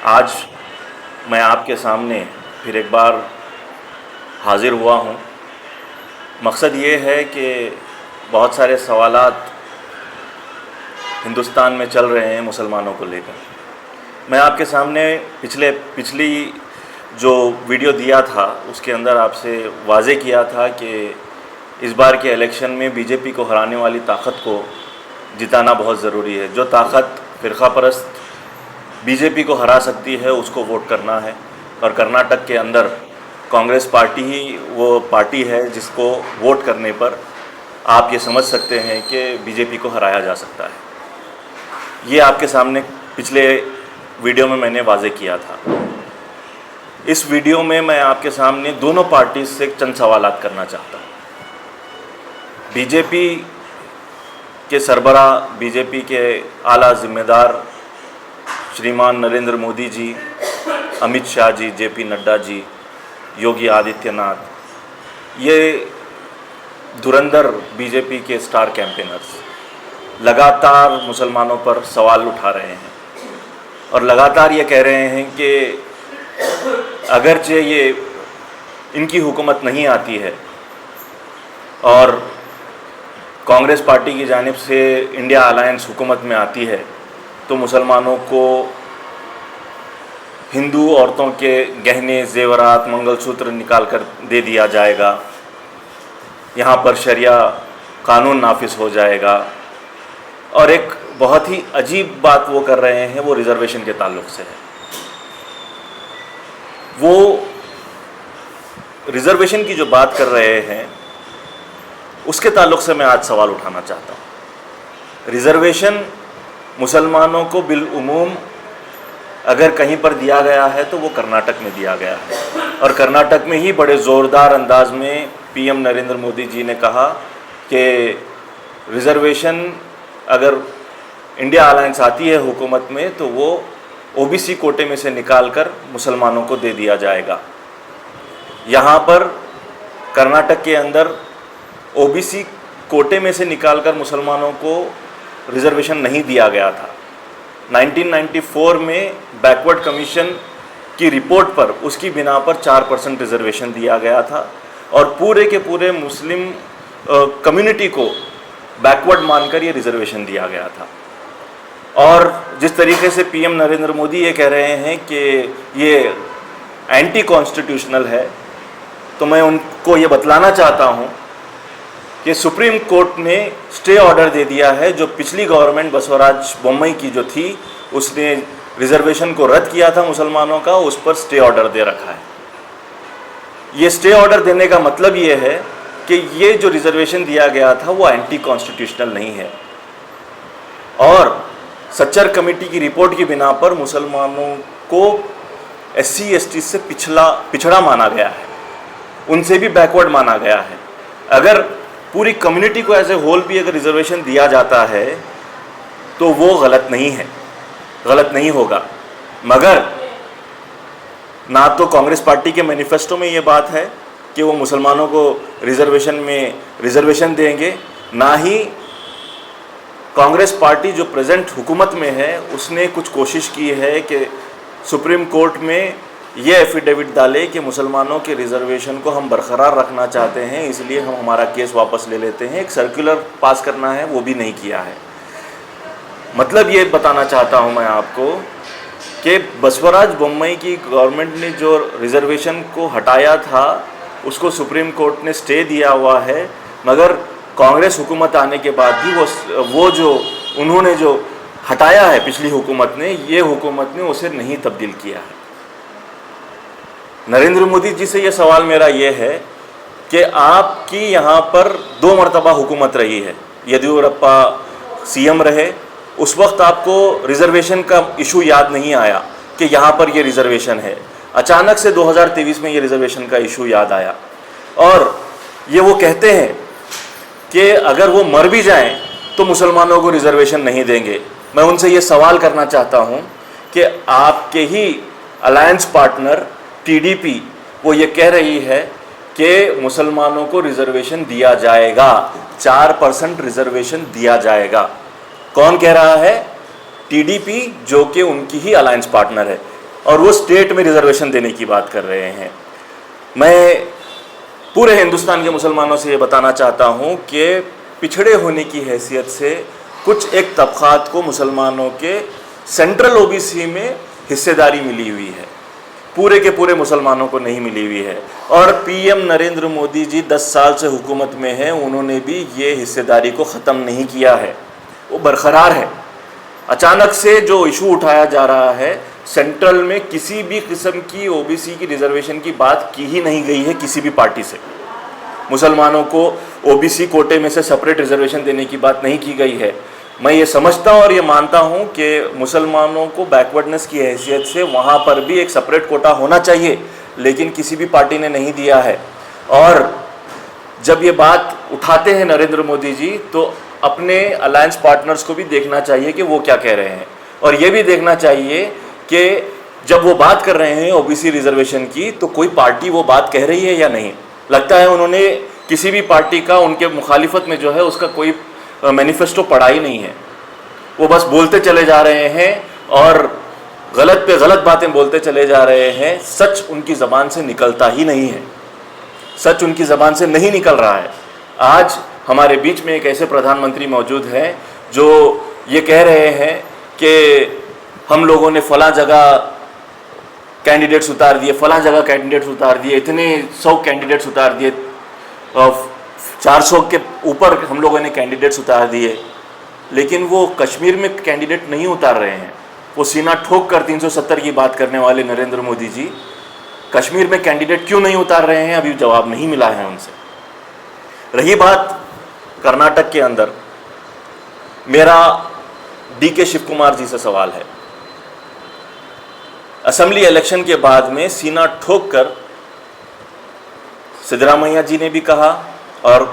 आज मैं आपके सामने फिर एक बार हाज़िर हुआ हूँ। मकसद ये है कि बहुत सारे सवालात हिंदुस्तान में चल रहे हैं मुसलमानों को लेकर। मैं आपके सामने पिछली जो वीडियो दिया था उसके अंदर आपसे वाज़े किया था कि इस बार के इलेक्शन में बीजेपी को हराने वाली ताकत को जिताना बहुत ज़रूरी है। जो ताकत फ़िरका परस्त बीजेपी को हरा सकती है उसको वोट करना है। और कर्नाटक के अंदर कांग्रेस पार्टी ही वो पार्टी है जिसको वोट करने पर आप ये समझ सकते हैं कि बीजेपी को हराया जा सकता है। ये आपके सामने पिछले वीडियो में मैंने वाज़े किया था। इस वीडियो में मैं आपके सामने दोनों पार्टी से चंद सवालात करना चाहता हूँ। बीजेपी के सरबराह, बीजेपी के आला ज़िम्मेदार श्रीमान नरेंद्र मोदी जी, अमित शाह जी, जेपी नड्डा जी, योगी आदित्यनाथ, ये धुरंधर बीजेपी के स्टार कैंपेनर्स लगातार मुसलमानों पर सवाल उठा रहे हैं और लगातार ये कह रहे हैं कि अगरचे ये इनकी हुकूमत नहीं आती है और कांग्रेस पार्टी की जानिब से इंडिया अलायंस हुकूमत में आती है तो मुसलमानों को हिंदू औरतों के गहने, जेवरात, मंगलसूत्र निकाल कर दे दिया जाएगा। यहाँ पर शरिया कानून नाफिज हो जाएगा। और एक बहुत ही अजीब बात वो कर रहे हैं, वो रिज़र्वेशन के ताल्लुक़ से है। वो रिज़र्वेशन की जो बात कर रहे हैं उसके ताल्लुक़ से मैं आज सवाल उठाना चाहता हूँ। रिज़र्वेशन मुसलमानों को बिलउमूम अगर कहीं पर दिया गया है तो वो कर्नाटक में दिया गया है और कर्नाटक में ही बड़े ज़ोरदार अंदाज में पीएम नरेंद्र मोदी जी ने कहा कि रिज़र्वेशन अगर इंडिया अलायंस आती है हुकूमत में तो वो ओबीसी कोटे में से निकालकर मुसलमानों को दे दिया जाएगा। यहाँ पर कर्नाटक के अंदर ओबीसी कोटे में से निकालकर मुसलमानों को रिज़र्वेशन नहीं दिया गया था। 1994 में बैकवर्ड कमीशन की रिपोर्ट पर उसकी बिना पर 4% रिज़र्वेशन दिया गया था और पूरे के पूरे मुस्लिम कम्युनिटी को बैकवर्ड मानकर ये रिज़र्वेशन दिया गया था। और जिस तरीके से पीएम नरेंद्र मोदी ये कह रहे हैं कि ये एंटी कॉन्स्टिट्यूशनल है, तो मैं उनको ये बतलाना चाहता हूँ कि सुप्रीम कोर्ट ने स्टे ऑर्डर दे दिया है। जो पिछली गवर्नमेंट बसवराज बोम्मई की जो थी उसने रिज़र्वेशन को रद्द किया था मुसलमानों का, उस पर स्टे ऑर्डर दे रखा है। ये स्टे ऑर्डर देने का मतलब ये है कि ये जो रिज़र्वेशन दिया गया था वो एंटी कॉन्स्टिट्यूशनल नहीं है और सच्चर कमेटी की रिपोर्ट की बिना पर मुसलमानों को SC ST से पिछड़ा माना गया है, उनसे भी बैकवर्ड माना गया है। अगर पूरी कम्युनिटी को एज ए होल भी अगर रिज़र्वेशन दिया जाता है तो वो गलत नहीं है, गलत नहीं होगा। मगर ना तो कांग्रेस पार्टी के मैनिफेस्टो में ये बात है कि वो मुसलमानों को रिज़र्वेशन में रिज़र्वेशन देंगे, ना ही कांग्रेस पार्टी जो प्रेजेंट हुकूमत में है उसने कुछ कोशिश की है कि सुप्रीम कोर्ट में ये एफिडेविट डाले कि मुसलमानों के रिज़र्वेशन को हम बरकरार रखना चाहते हैं, इसलिए हम हमारा केस वापस ले लेते हैं। एक सर्कुलर पास करना है, वो भी नहीं किया है। मतलब ये बताना चाहता हूँ मैं आपको कि बसवराज बोम्मई की गवर्नमेंट ने जो रिज़र्वेशन को हटाया था उसको सुप्रीम कोर्ट ने स्टे दिया हुआ है, मगर कांग्रेस हुकूमत आने के बाद भी वो जो उन्होंने जो हटाया है पिछली हुकूमत ने, ये हुकूमत ने उसे नहीं तब्दील किया है। नरेंद्र मोदी जी से ये सवाल मेरा ये है कि आपकी यहाँ पर 2 मरतबा हुकूमत रही है, येदियुरप्पा CM रहे, उस वक्त आपको रिज़र्वेशन का इशू याद नहीं आया कि यहाँ पर ये रिज़र्वेशन है। अचानक से 2023 में ये रिज़र्वेशन का इशू याद आया और ये वो कहते हैं कि अगर वो मर भी जाएं तो मुसलमानों को रिज़र्वेशन नहीं देंगे। मैं उनसे ये सवाल करना चाहता हूँ कि आपके ही अलायंस पार्टनर TDP वो ये कह रही है कि मुसलमानों को रिज़र्वेशन दिया जाएगा, 4% रिज़र्वेशन दिया जाएगा। कौन कह रहा है? TDP, जो कि उनकी ही अलायंस पार्टनर है। और वो स्टेट में रिजर्वेशन देने की बात कर रहे हैं। मैं पूरे हिंदुस्तान के मुसलमानों से ये बताना चाहता हूँ कि पिछड़े होने की हैसियत से कुछ एक तबक़ात को मुसलमानों के सेंट्रल ओबीसी में हिस्सेदारी मिली हुई है, पूरे के पूरे मुसलमानों को नहीं मिली हुई है। और पीएम नरेंद्र मोदी जी 10 साल से हुकूमत में हैं, उन्होंने भी ये हिस्सेदारी को ख़त्म नहीं किया है, वो बरकरार है। अचानक से जो इशू उठाया जा रहा है, सेंट्रल में किसी भी किस्म की ओबीसी की रिजर्वेशन की बात की ही नहीं गई है किसी भी पार्टी से। मुसलमानों को ओबीसी कोटे में से सेपरेट रिजर्वेशन देने की बात नहीं की गई है। मैं ये समझता हूँ और ये मानता हूँ कि मुसलमानों को बैकवर्डनेस की हैसियत से वहाँ पर भी एक सेपरेट कोटा होना चाहिए, लेकिन किसी भी पार्टी ने नहीं दिया है। और जब ये बात उठाते हैं नरेंद्र मोदी जी, तो अपने अलायंस पार्टनर्स को भी देखना चाहिए कि वो क्या कह रहे हैं, और ये भी देखना चाहिए कि जब वो बात कर रहे हैं ओबीसी रिजर्वेशन की, तो कोई पार्टी वो बात कह रही है या नहीं। लगता है उन्होंने किसी भी पार्टी का उनके मुखालिफत में जो है उसका कोई मैनिफेस्टो पढ़ा ही नहीं है। वो बस बोलते चले जा रहे हैं और गलत पे गलत बातें बोलते चले जा रहे हैं। सच उनकी ज़बान से निकलता ही नहीं है, सच उनकी ज़बान से नहीं निकल रहा है। आज हमारे बीच में एक ऐसे प्रधानमंत्री मौजूद हैं जो ये कह रहे हैं कि हम लोगों ने फला जगह कैंडिडेट्स उतार दिए, फला जगह कैंडिडेट्स उतार दिए, इतने 100 कैंडिडेट्स उतार दिए, 400 के ऊपर हम लोगों ने कैंडिडेट्स उतार दिए। लेकिन वो कश्मीर में कैंडिडेट नहीं उतार रहे हैं। वो सीना ठोक कर 370 की बात करने वाले नरेंद्र मोदी जी कश्मीर में कैंडिडेट क्यों नहीं उतार रहे हैं, अभी जवाब नहीं मिला है उनसे। रही बात कर्नाटक के अंदर, मेरा डीके शिव कुमार जी से सवाल है। असेंबली इलेक्शन के बाद में सीना ठोक कर सिद्धरामैया जी ने भी कहा और